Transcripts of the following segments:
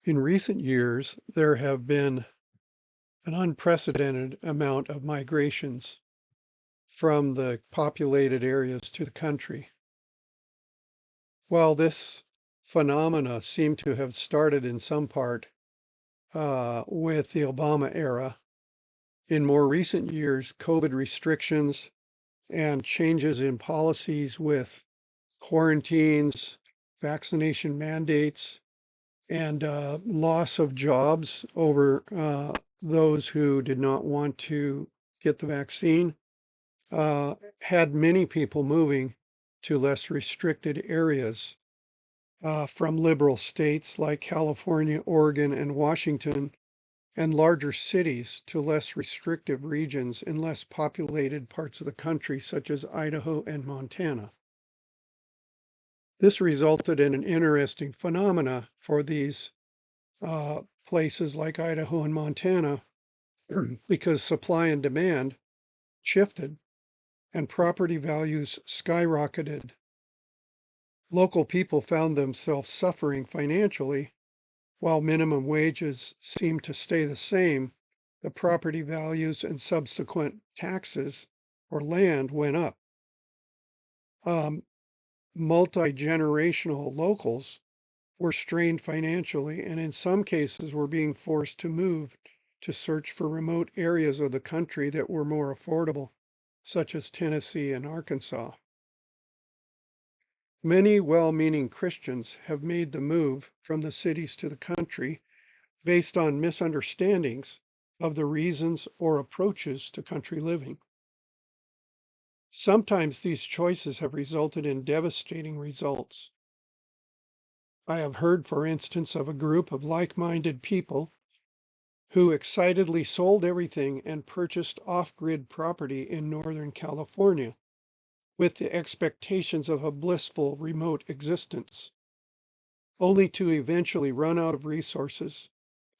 In recent years, there have been an unprecedented amount of migrations from the populated areas to the country. While this phenomena seemed to have started in some part with the Obama era, in more recent years, COVID restrictions and changes in policies with quarantines, vaccination mandates, and loss of jobs over those who did not want to get the vaccine had many people moving to less restricted areas from liberal states like California, Oregon, and Washington, and larger cities to less restrictive regions in less populated parts of the country, such as Idaho and Montana. This resulted in an interesting phenomena for these places like Idaho and Montana because supply and demand shifted and property values skyrocketed. Local people found themselves suffering financially while minimum wages seemed to stay the same. The property values and subsequent taxes or land went up. Multi-generational locals were strained financially and in some cases were being forced to move to search for remote areas of the country that were more affordable, such as Tennessee and Arkansas. Many well-meaning Christians have made the move from the cities to the country based on misunderstandings of the reasons or approaches to country living. Sometimes these choices have resulted in devastating results. I have heard, for instance, of a group of like-minded people who excitedly sold everything and purchased off-grid property in Northern California with the expectations of a blissful remote existence, only to eventually run out of resources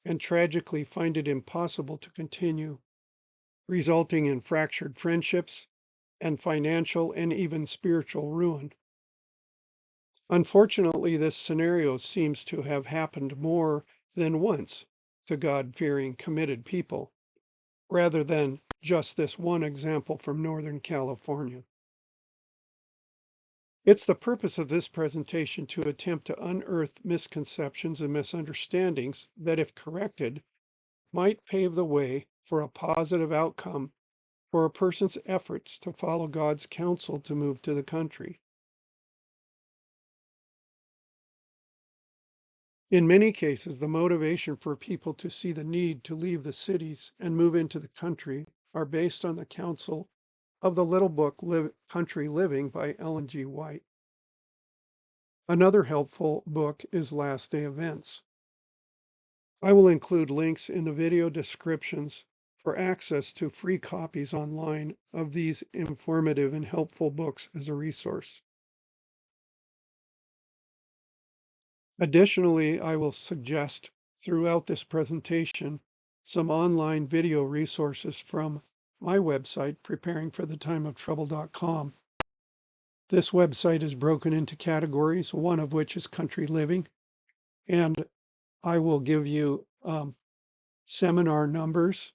and tragically find it impossible to continue, resulting in fractured friendships and financial and even spiritual ruin. Unfortunately, this scenario seems to have happened more than once to God-fearing, committed people, rather than just this one example from Northern California. It's the purpose of this presentation to attempt to unearth misconceptions and misunderstandings that, if corrected, might pave the way for a positive outcome for a person's efforts to follow God's counsel to move to the country. In many cases, the motivation for people to see the need to leave the cities and move into the country are based on the counsel of the little book Country Living by Ellen G. White. Another helpful book is Last Day Events. I will include links in the video descriptions for access to free copies online of these informative and helpful books as a resource. Additionally, I will suggest throughout this presentation some online video resources from my website, preparingforthetime-of-trouble.com. This website is broken into categories, one of which is country living, and I will give you seminar numbers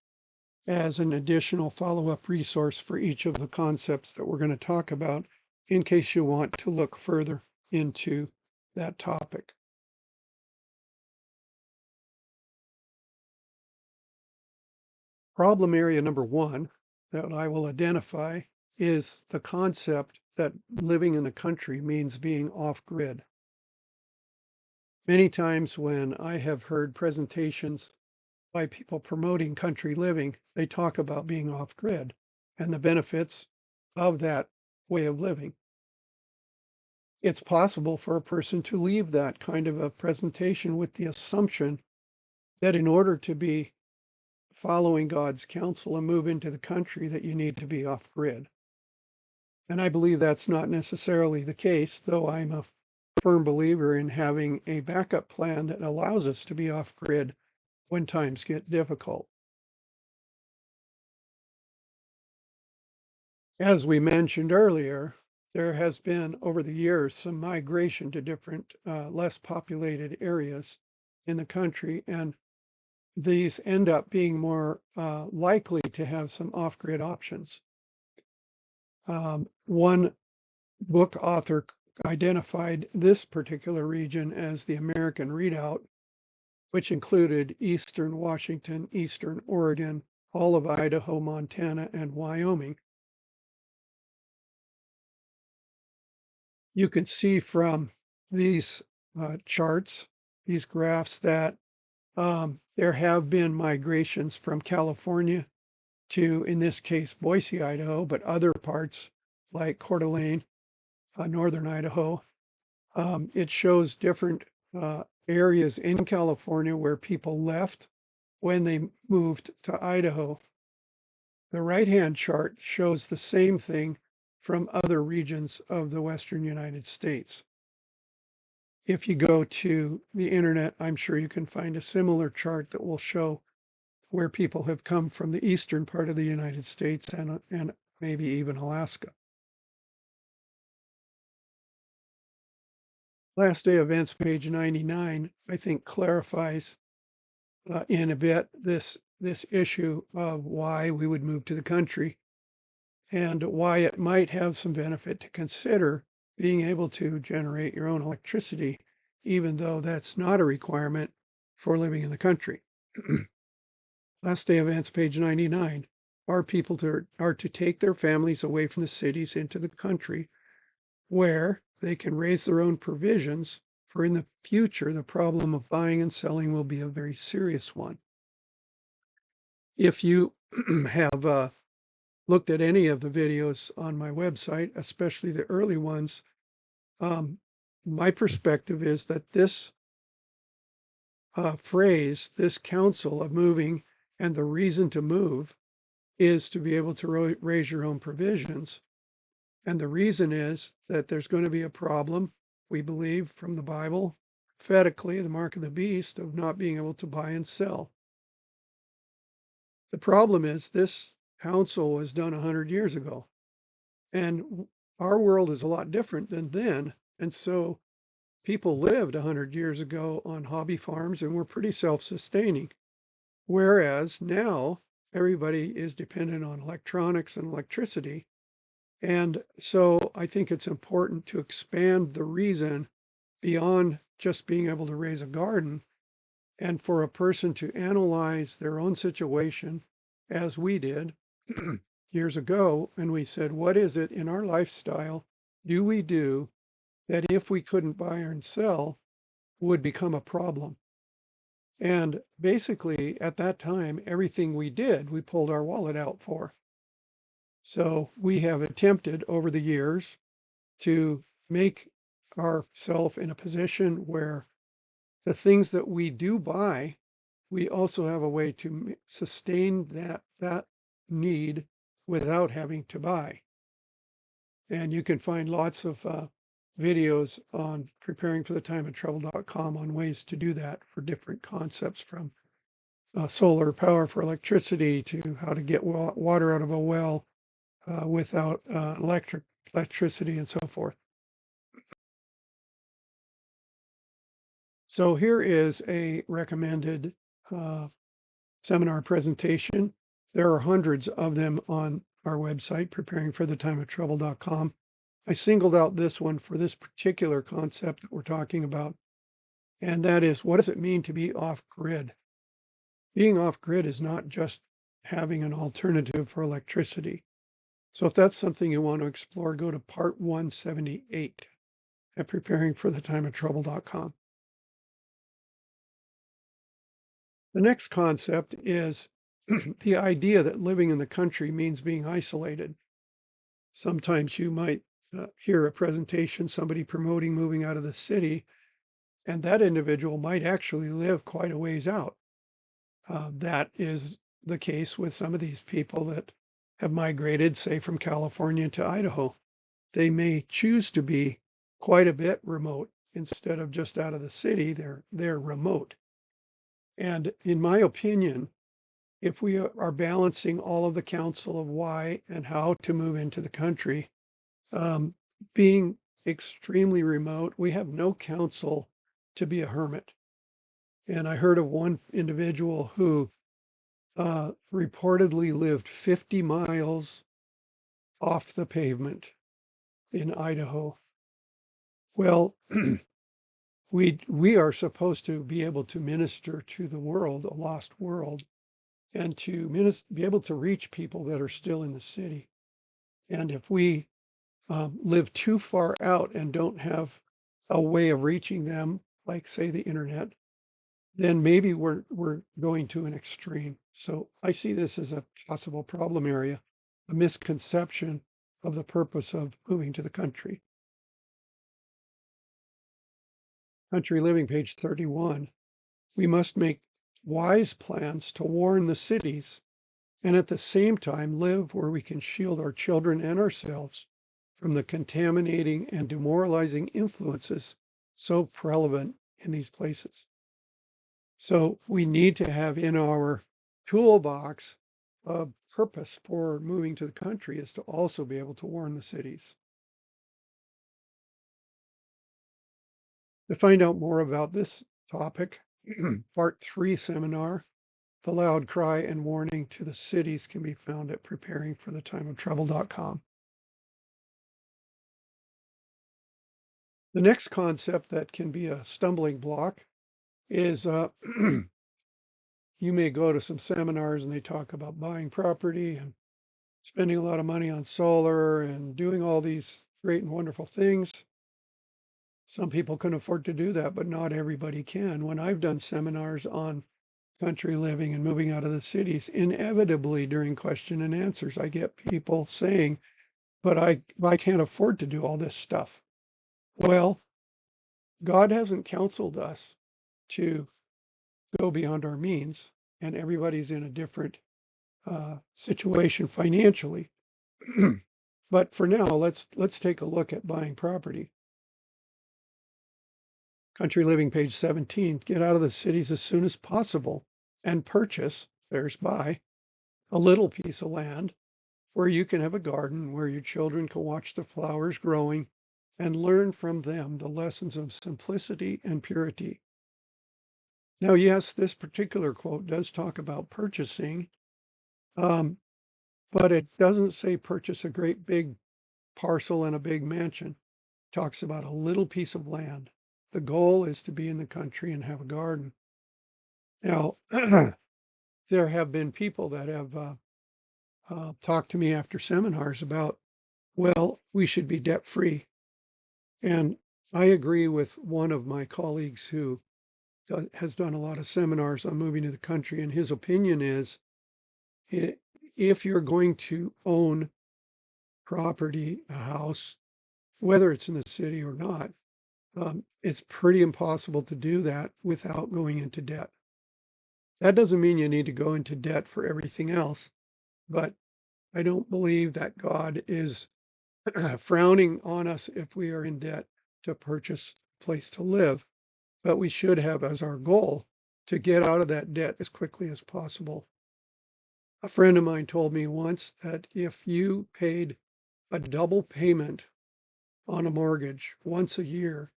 as an additional follow-up resource for each of the concepts that we're going to talk about in case you want to look further into that topic. Problem area number one that I will identify is the concept that living in the country means being off-grid. Many times when I have heard presentations by people promoting country living, they talk about being off-grid and the benefits of that way of living. It's possible for a person to leave that kind of a presentation with the assumption that in order to be following God's counsel and move into the country that you need to be off-grid. And I believe that's not necessarily the case, though I'm a firm believer in having a backup plan that allows us to be off-grid when times get difficult. As we mentioned earlier, there has been over the years some migration to different less populated areas in the country, and these end up being more likely to have some off-grid options. One book author identified this particular region as the American Redoubt, which included eastern Washington, eastern Oregon, all of Idaho, Montana, and Wyoming. You can see from these charts, these graphs, that there have been migrations from California to, in this case, Boise, Idaho, but other parts like Coeur d'Alene, northern Idaho. It shows different areas in California where people left when they moved to Idaho. The right-hand chart shows the same thing from other regions of the Western United States. If you go to the internet, I'm sure you can find a similar chart that will show where people have come from the eastern part of the United States and maybe even Alaska. Last day events, page 99, I think clarifies in a bit this issue of why we would move to the country and why it might have some benefit to consider being able to generate your own electricity, even though that's not a requirement for living in the country. Last day events, page 99. Our people are to take their families away from the cities into the country where they can raise their own provisions, for in the future, the problem of buying and selling will be a very serious one. If you have looked at any of the videos on my website, especially the early ones, my perspective is that this phrase, this counsel of moving and the reason to move is to be able to raise your own provisions. And the reason is that there's going to be a problem, we believe from the Bible, prophetically, the mark of the beast, of not being able to buy and sell. The problem is this counsel was done 100 years ago. And our world is a lot different than then. And so people lived 100 years ago on hobby farms and were pretty self-sustaining. Whereas now everybody is dependent on electronics and electricity. And so I think it's important to expand the reason beyond just being able to raise a garden, and for a person to analyze their own situation as we did years ago. And we said, what is it in our lifestyle do we do that if we couldn't buy and sell would become a problem? And basically at that time, everything we did, we pulled our wallet out for. So we have attempted over the years to make ourselves in a position where the things that we do buy, we also have a way to sustain that need without having to buy. And you can find lots of videos on preparingforthetimeoftrouble.com on ways to do that for different concepts, from solar power for electricity to how to get water out of a well without electricity and so forth. So here is a recommended seminar presentation. There are hundreds of them on our website, preparingforthetimeoftrouble.com. I singled out this one for this particular concept that we're talking about, and that is, what does it mean to be off-grid? Being off-grid is not just having an alternative for electricity. So if that's something you want to explore, go to part 178 at preparingforthetimeoftrouble.com. The next concept is the idea that living in the country means being isolated. Sometimes you might hear a presentation, somebody promoting moving out of the city, and that individual might actually live quite a ways out. That is the case with some of these people that have migrated, say, from California to Idaho. They may choose to be quite a bit remote. Instead of just out of the city, they're remote. And in my opinion, if we are balancing all of the counsel of why and how to move into the country, being extremely remote, we have no counsel to be a hermit. And I heard of one individual who reportedly lived 50 miles off the pavement in Idaho. Well, we are supposed to be able to minister to the world, a lost world, and to be able to reach people that are still in the city. And if we live too far out and don't have a way of reaching them, like say the internet, then maybe we're going to an extreme. So I see this as a possible problem area, a misconception of the purpose of moving to the country. Country Living, page 31. We must make wise plans to warn the cities and at the same time live where we can shield our children and ourselves from the contaminating and demoralizing influences so prevalent in these places. So we need to have in our toolbox a purpose for moving to the country is to also be able to warn the cities. To find out more about this topic, Part 3 seminar, The Loud Cry and Warning to the Cities can be found at preparingforthetimeoftrouble.com. The next concept that can be a stumbling block is you may go to some seminars and they talk about buying property and spending a lot of money on solar and doing all these great and wonderful things. Some people can afford to do that, but not everybody can. When I've done seminars on country living and moving out of the cities, inevitably during question and answers, I get people saying, but I can't afford to do all this stuff. Well, God hasn't counseled us to go beyond our means, and everybody's in a different situation financially. But for now, let's take a look at buying property. Country Living, page 17. Get out of the cities as soon as possible and purchase, there's buy, a little piece of land where you can have a garden, where your children can watch the flowers growing and learn from them the lessons of simplicity and purity. Now, yes, this particular quote does talk about purchasing, but it doesn't say purchase a great big parcel and a big mansion. It talks about a little piece of land. The goal is to be in the country and have a garden. Now, there have been people that have talked to me after seminars about, well, we should be debt free. And I agree with one of my colleagues who has done a lot of seminars on moving to the country. And his opinion is if you're going to own property, a house, whether it's in the city or not, it's pretty impossible to do that without going into debt. That doesn't mean you need to go into debt for everything else, but I don't believe that God is frowning on us if we are in debt to purchase a place to live, but we should have as our goal to get out of that debt as quickly as possible. A friend of mine told me once that if you paid a double payment on a mortgage once a year,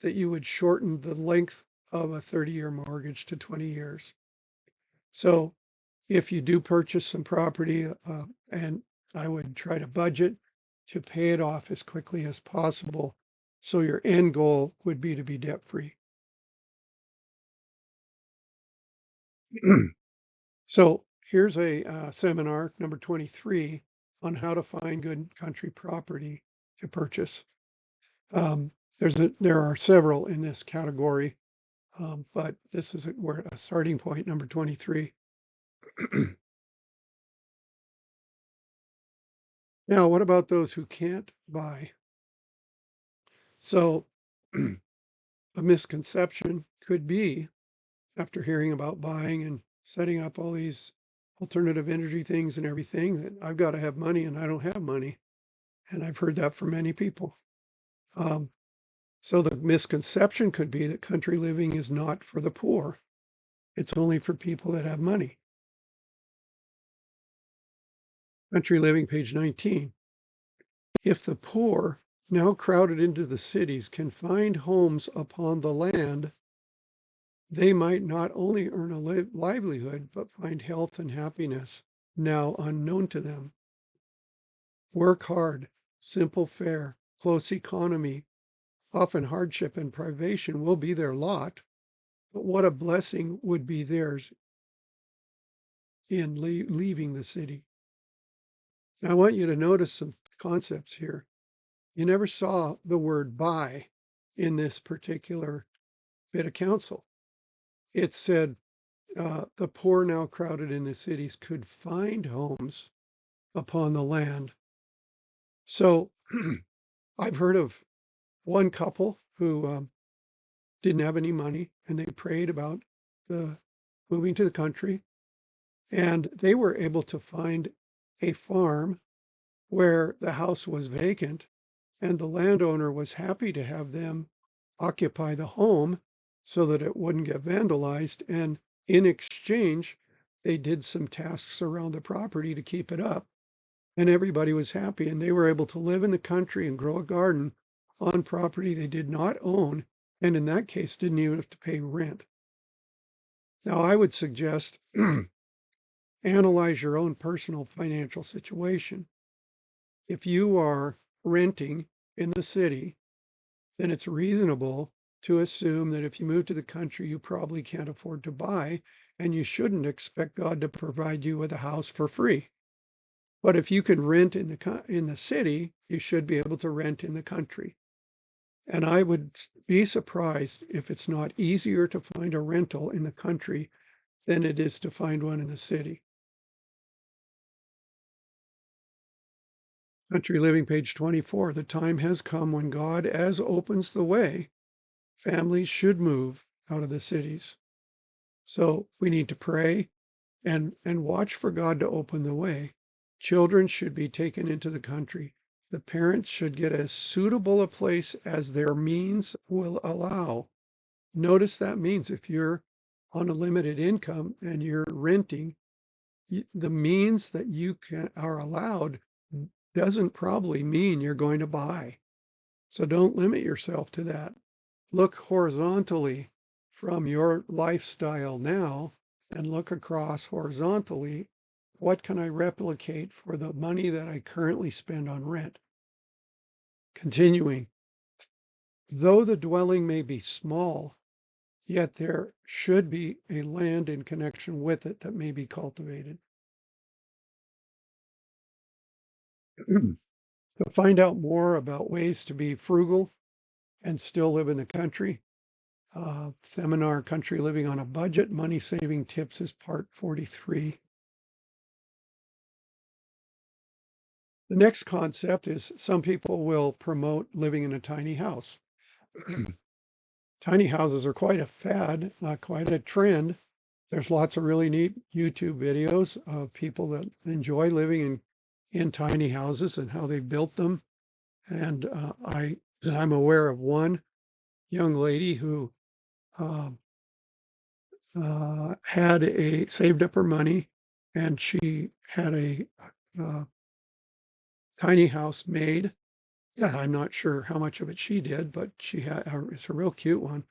that you would shorten the length of a 30-year mortgage to 20 years. So if you do purchase some property, and I would try to budget to pay it off as quickly as possible. So your end goal would be to be debt free. So here's a seminar, number 23, on how to find good country property to purchase. There are several in this category, but this is a starting point, number 23. Now, what about those who can't buy? So a misconception could be, after hearing about buying and setting up all these alternative energy things and everything, that I've got to have money and I don't have money. And I've heard that from many people. So the misconception could be that country living is not for the poor. It's only for people that have money. Country Living, page 19. If the poor, now crowded into the cities, can find homes upon the land They might not only earn a livelihood, but find health and happiness now unknown to them. Work hard, simple fare, close economy, often hardship and privation will be their lot, but what a blessing would be theirs in leaving the city. Now, I want you to notice some concepts here. You never saw the word buy in this particular bit of counsel. It said the poor now crowded in the cities could find homes upon the land. So I've heard of one couple who didn't have any money and they prayed about the moving to the country, and they were able to find a farm where the house was vacant and the landowner was happy to have them occupy the home so that it wouldn't get vandalized. And in exchange, they did some tasks around the property to keep it up. And everybody was happy. And they were able to live in the country and grow a garden on property they did not own. And in that case, didn't even have to pay rent. Now, I would suggest analyze your own personal financial situation. If you are renting in the city, then it's reasonable to assume that if you move to the country, you probably can't afford to buy, and you shouldn't expect God to provide you with a house for free. But if you can rent in the city, you should be able to rent in the country. And I would be surprised if it's not easier to find a rental in the country than it is to find one in the city. Country Living, page 24. The time has come when God, as opens the way, families should move out of the cities. So we need to pray and watch for God to open the way. Children should be taken into the country. The parents should get as suitable a place as their means will allow. Notice that means if you're on a limited income and you're renting, the means that you are allowed doesn't probably mean you're going to buy. So don't limit yourself to that. Look horizontally from your lifestyle now and look across horizontally. What can I replicate for the money that I currently spend on rent? Continuing, though the dwelling may be small, yet there should be a land in connection with it that may be cultivated. To find out more about ways to be frugal and still live in the country, seminar Country Living on a Budget, Money Saving Tips is part 43. The next concept is some people will promote living in a tiny house. Tiny houses are quite a fad, quite a trend. There's lots of really neat YouTube videos of people that enjoy living in tiny houses and how they built them. And I'm aware of one young lady who uh, had saved up her money, and she had a tiny house made. Yeah, I'm not sure how much of it she did, but she had it's a real cute one,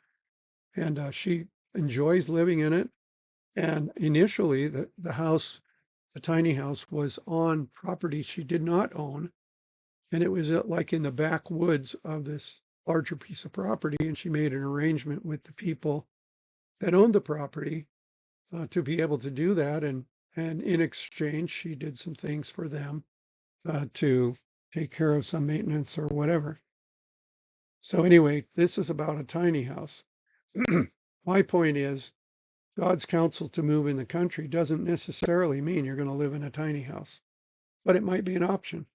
and she enjoys living in it. And initially, the tiny house, was on property she did not own, and it was like in the backwoods of this larger piece of property. And she made an arrangement with the people that owned the property to be able to do that. And in exchange, she did some things for them to take care of some maintenance or whatever. So anyway, this is about a tiny house. My point is, God's counsel to move in the country doesn't necessarily mean you're going to live in a tiny house, but it might be an option.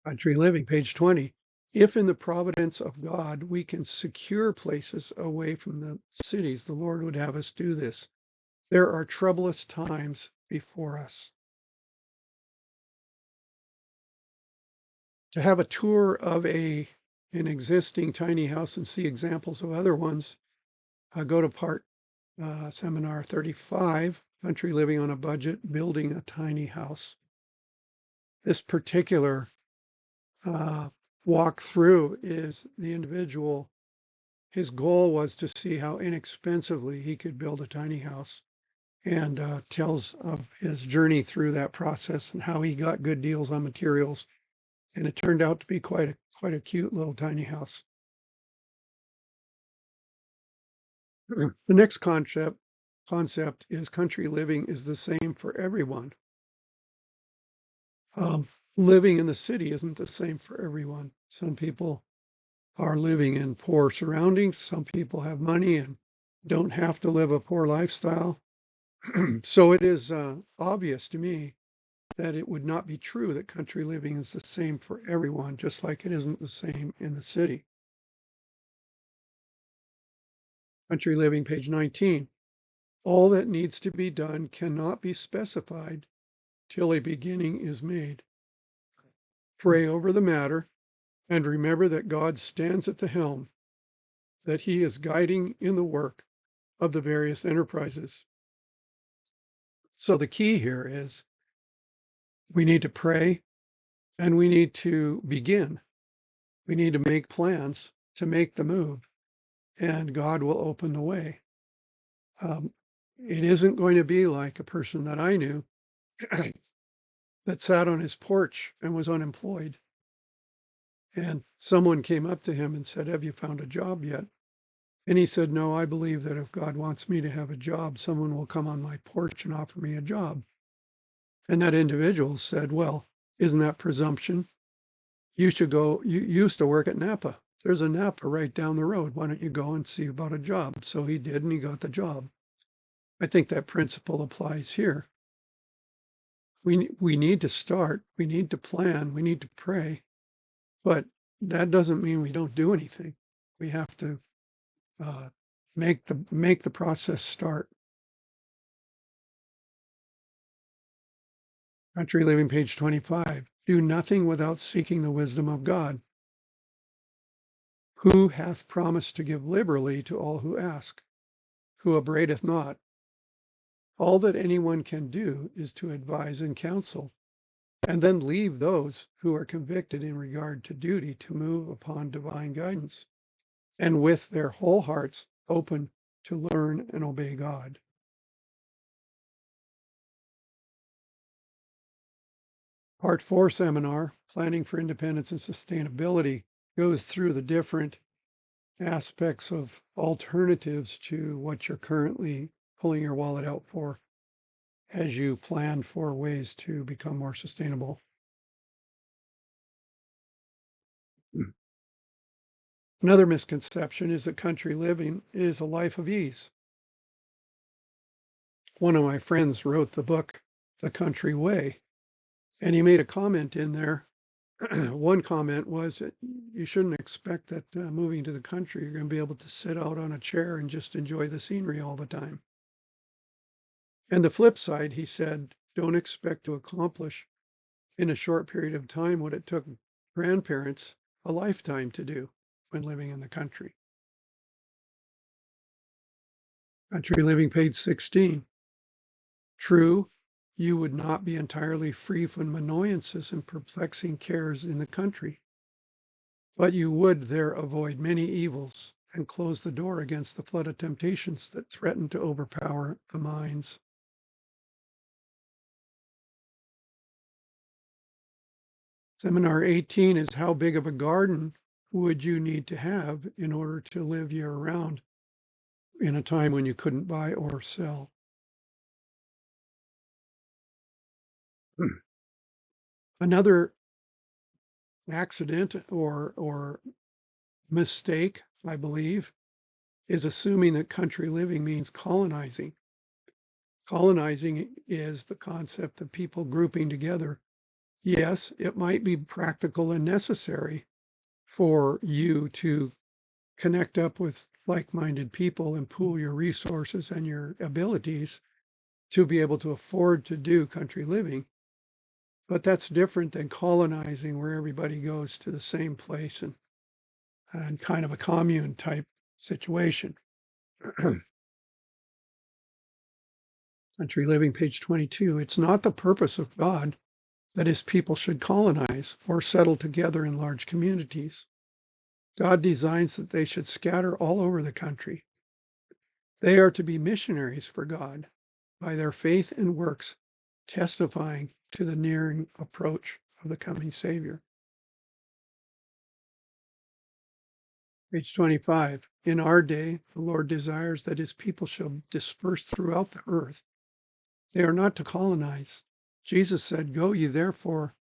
Country Living, page 20. If in the providence of God we can secure places away from the cities, the Lord would have us do this. There are troublous times before us. To have a tour of an existing tiny house and see examples of other ones, go to part seminar 35, Country Living on a Budget, Building a Tiny House. This particular walk through is the individual His goal was to see how inexpensively he could build a tiny house, and tells of his journey through that process and how he got good deals on materials. And it turned out to be quite a cute little tiny house. The next concept is country living is the same for everyone. Um, Living in the city isn't the same for everyone. Some people are living in poor surroundings. Some people have money and don't have to live a poor lifestyle. So it is obvious to me that it would not be true that country living is the same for everyone, just like it isn't the same in the city. Country living, page 19. All that needs to be done cannot be specified till a beginning is made. Pray over the matter and remember that God stands at the helm, that he is guiding in the work of the various enterprises. So the key here is we need to pray and we need to begin. We need to make plans to make the move, and God will open the way. Um, it isn't going to be like a person that I knew that sat on his porch and was unemployed. And someone came up to him and said, "Have you found a job yet?" And he said, "No, I believe that if God wants me to have a job, someone will come on my porch and offer me a job." And that individual said, "Well, isn't that presumption? You should go, you used to work at Napa. There's a Napa right down the road. Why don't you go and see about a job?" So he did, and he got the job. I think that principle applies here. We need to start, we need to plan, we need to pray, but that doesn't mean we don't do anything. We have to uh, make the process start. Country Living, page 25. Do nothing without seeking the wisdom of God, who hath promised to give liberally to all who ask, who upbraideth not. All that anyone can do is to advise and counsel, and then leave those who are convicted in regard to duty to move upon divine guidance, and with their whole hearts open to learn and obey God. Part 4 seminar, Planning for Independence and Sustainability, goes through the different aspects of alternatives to what you're currently pulling your wallet out for as you plan for ways to become more sustainable. Another misconception is that country living is a life of ease. One of my friends wrote the book, The Country Way, and he made a comment in there. One comment was that you shouldn't expect that moving to the country, you're going to be able to sit out on a chair and just enjoy the scenery all the time. And the flip side, he said, don't expect to accomplish in a short period of time what it took grandparents a lifetime to do when living in the country. Country Living, page 16. True, you would not be entirely free from annoyances and perplexing cares in the country, but you would there avoid many evils and close the door against the flood of temptations that threaten to overpower the minds. Seminar 18 is how big of a garden would you need to have in order to live year round in a time when you couldn't buy or sell. Another accident or mistake, I believe, is assuming that country living means colonizing. Colonizing is the concept of people grouping together. Yes, it might be practical and necessary for you to connect up with like-minded people and pool your resources and your abilities to be able to afford to do country living. But that's different than colonizing, where everybody goes to the same place and kind of a commune type situation. Country Living, page 22. It's not the purpose of God that his people should colonize or settle together in large communities. God designs that they should scatter all over the country. They are to be missionaries for God by their faith and works, testifying to the nearing approach of the coming Savior. Page 25. In our day, the Lord desires that his people shall disperse throughout the earth. They are not to colonize. Jesus said, "Go ye therefore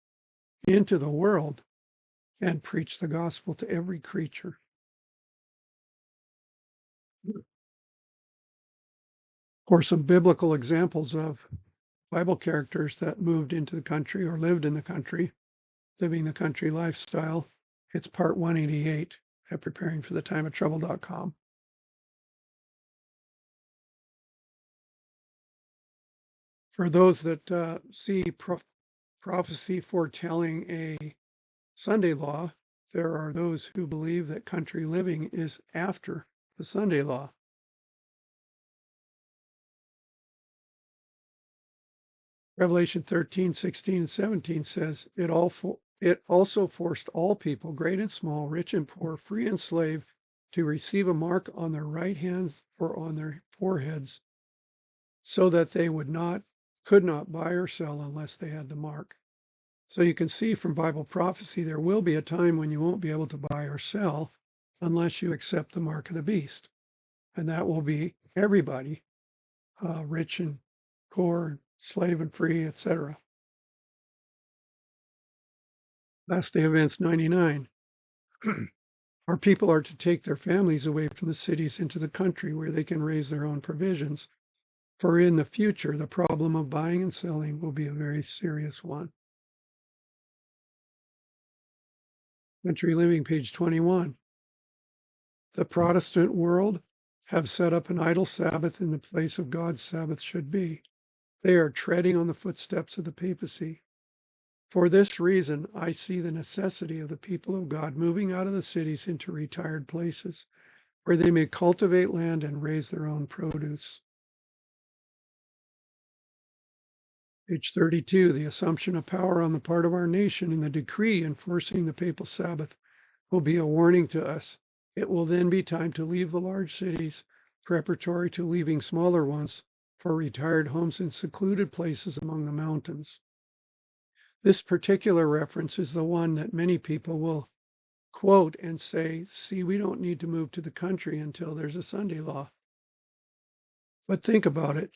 into the world and preach the gospel to every creature." Or some biblical examples of Bible characters that moved into the country or lived in the country, living the country lifestyle. It's part 188 at preparingforthetimeoftrouble.com. For those that see prophecy foretelling a Sunday law, there are those who believe that country living is after the Sunday law. Revelation 13, 16, and 17 says, it also forced all people, great and small, rich and poor, free and slave, to receive a mark on their right hands or on their foreheads, so that they could not buy or sell unless they had the mark. So you can see from Bible prophecy, there will be a time when you won't be able to buy or sell unless you accept the mark of the beast. And that will be everybody, rich and poor, slave and free, etc. Last Day Events 99. Our people are to take their families away from the cities into the country where they can raise their own provisions. For in the future, the problem of buying and selling will be a very serious one. Country Living, page 21. The Protestant world have set up an idle Sabbath in the place of God's Sabbath should be. They are treading on the footsteps of the papacy. For this reason, I see the necessity of the people of God moving out of the cities into retired places, where they may cultivate land and raise their own produce. Page 32, the assumption of power on the part of our nation in the decree enforcing the papal Sabbath will be a warning to us. It will then be time to leave the large cities, preparatory to leaving smaller ones for retired homes in secluded places among the mountains. This particular reference is the one that many people will quote and say, see, we don't need to move to the country until there's a Sunday law. But think about it.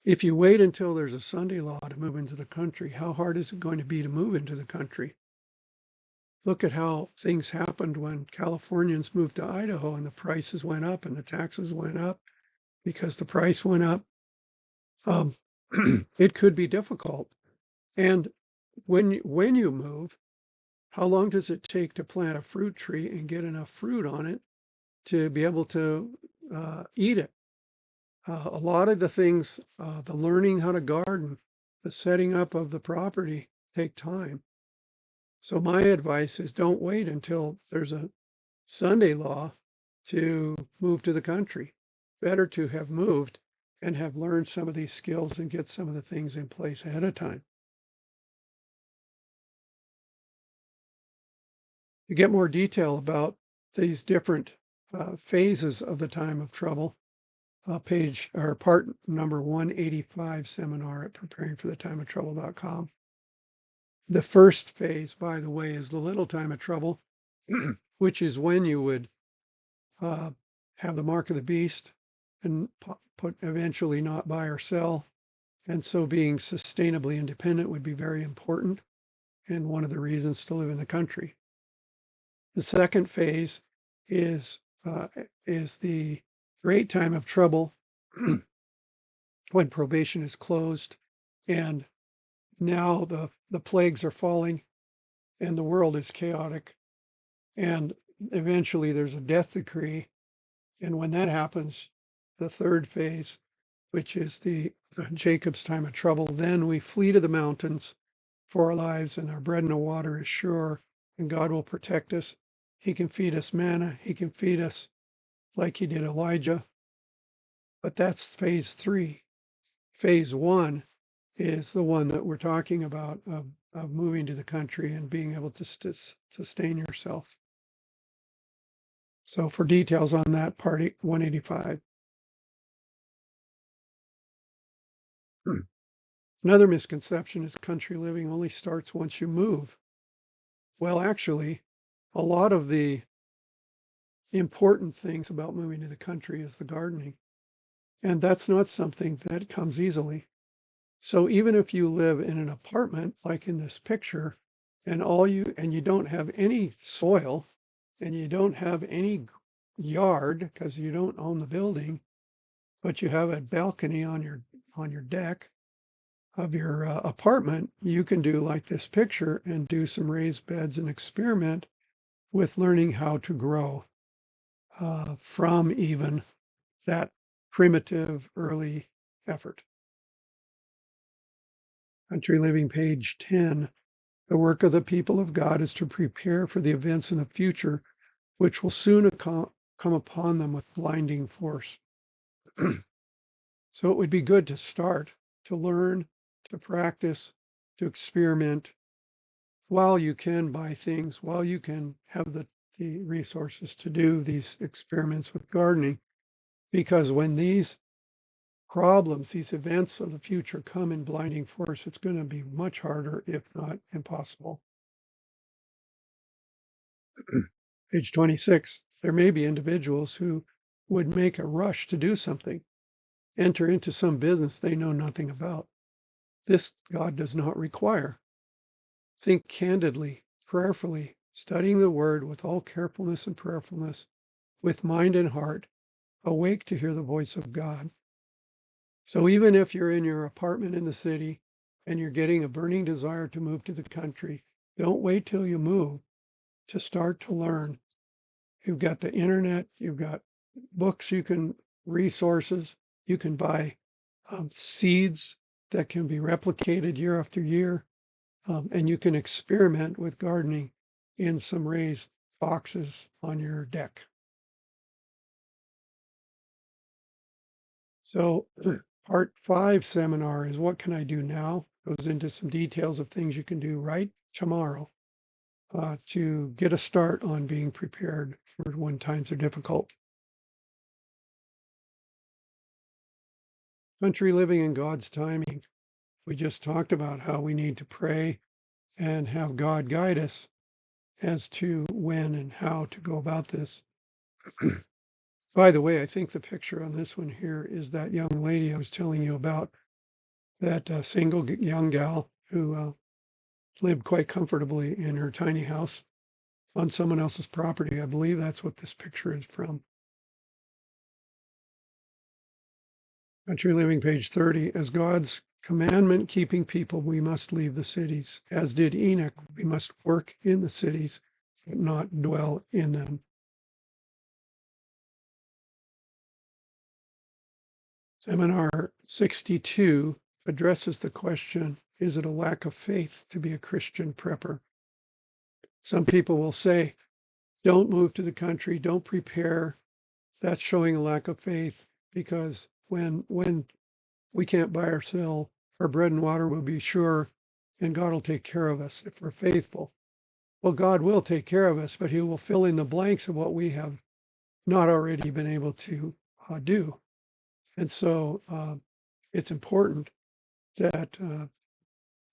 If you wait until there's a Sunday law to move into the country, how hard is it going to be to move into the country? Look at how things happened when Californians moved to Idaho and the prices went up and the taxes went up because the price went up. It could be difficult. And when you move, how long does it take to plant a fruit tree and get enough fruit on it to be able to eat it? A lot of the things, the learning how to garden, the setting up of the property take time. So my advice is don't wait until there's a Sunday law to move to the country. Better to have moved and have learned some of these skills and get some of the things in place ahead of time. To get more detail about these different phases of the time of trouble, page or part number 185 seminar at preparingforthetimeoftrouble.com. The first phase, by the way, is the little time of trouble, which is when you would have the mark of the beast and eventually not buy or sell. And so being sustainably independent would be very important and one of the reasons to live in the country. The second phase is the great time of trouble when probation is closed and now the plagues are falling and the world is chaotic and eventually there's a death decree. And when that happens, the third phase, which is the Jacob's time of trouble, then we flee to the mountains for our lives and our bread and our water is sure and God will protect us. He can feed us manna. He can feed us like he did Elijah. But that's phase 3. Phase 1 is the one that we're talking about, of moving to the country and being able to sustain yourself. So for details on that, part 185. Another misconception is country living only starts once you move. Well, actually, a lot of the important things about moving to the country is the gardening. And that's not something that comes easily. So even if you live in an apartment, like in this picture, and you don't have any soil and you don't have any yard because you don't own the building, but you have a balcony on your deck of your apartment, you can do like this picture and do some raised beds and experiment with learning how to grow from even that primitive early effort. Country Living, page 10. The work of the people of God is to prepare for the events in the future, which will soon come upon them with blinding force. So it would be good to start, to learn, to practice, to experiment while you can buy things, while you can have the resources to do these experiments with gardening. Because when these problems, these events of the future come in blinding force, it's going to be much harder, if not impossible. Page 26, there may be individuals who would make a rush to do something, enter into some business they know nothing about. This God does not require. Think candidly, prayerfully, studying the word with all carefulness and prayerfulness, with mind and heart, awake to hear the voice of God. So even if you're in your apartment in the city and you're getting a burning desire to move to the country, don't wait till you move to start to learn. You've got the internet, you've got books, resources, you can buy seeds that can be replicated year after year, and you can experiment with gardening in some raised boxes on your deck. So part 5 seminar is what can I do now? Goes into some details of things you can do right tomorrow to get a start on being prepared for when times are difficult. Country living in God's timing. We just talked about how we need to pray and have God guide us as to when and how to go about this. By the way, I think the picture on this one here is that young lady I was telling you about, that single young gal who lived quite comfortably in her tiny house on someone else's property. I believe that's what this picture is from. Country Living, page 30. As God's commandment keeping people, we must leave the cities. As did Enoch, we must work in the cities, but not dwell in them. Seminar 62 addresses the question, is it a lack of faith to be a Christian prepper? Some people will say, don't move to the country, don't prepare. That's showing a lack of faith, because when we can't buy or sell, our bread and water will be sure, and God will take care of us if we're faithful. Well, God will take care of us, but he will fill in the blanks of what we have not already been able to do. And so it's important that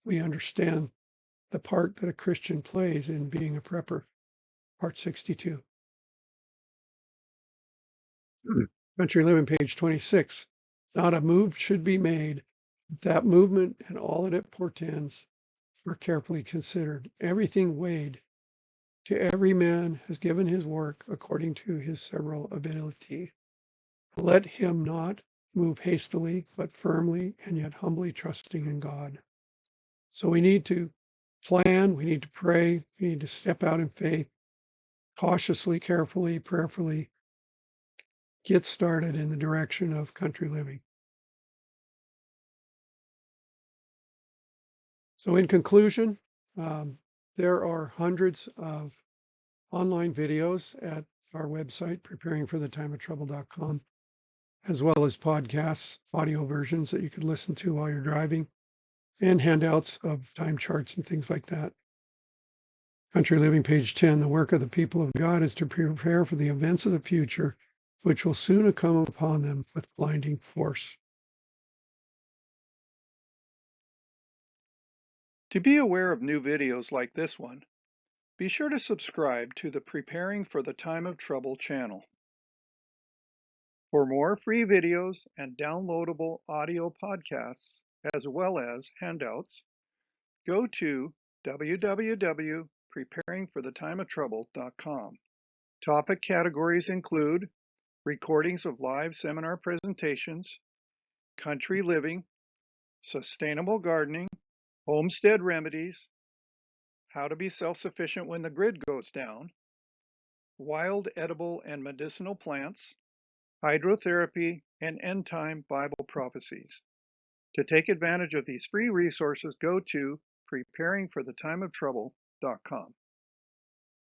we understand the part that a Christian plays in being a prepper. Part 62. Country Living, page 26. Not a move should be made. That movement and all that it portends are carefully considered. Everything weighed. To every man has given his work according to his several ability. Let him not move hastily, but firmly and yet humbly trusting in God. So we need to plan, we need to pray, we need to step out in faith, cautiously, carefully, prayerfully, get started in the direction of country living. So in conclusion, there are hundreds of online videos at our website, preparingforthetimeoftrouble.com, as well as podcasts, audio versions that you could listen to while you're driving. and handouts of time charts and things like that. Country Living, page 10. The work of the people of God is to prepare for the events of the future, which will soon come upon them with blinding force. To be aware of new videos like this one, be sure to subscribe to the Preparing for the Time of Trouble channel. For more free videos and downloadable audio podcasts, as well as handouts, go to www.preparingforthetimeoftrouble.com. Topic categories include recordings of live seminar presentations, country living, sustainable gardening, homestead remedies, how to be self-sufficient when the grid goes down, wild edible and medicinal plants, hydrotherapy, and end-time Bible prophecies. To take advantage of these free resources, go to preparingforthetimeoftrouble.com.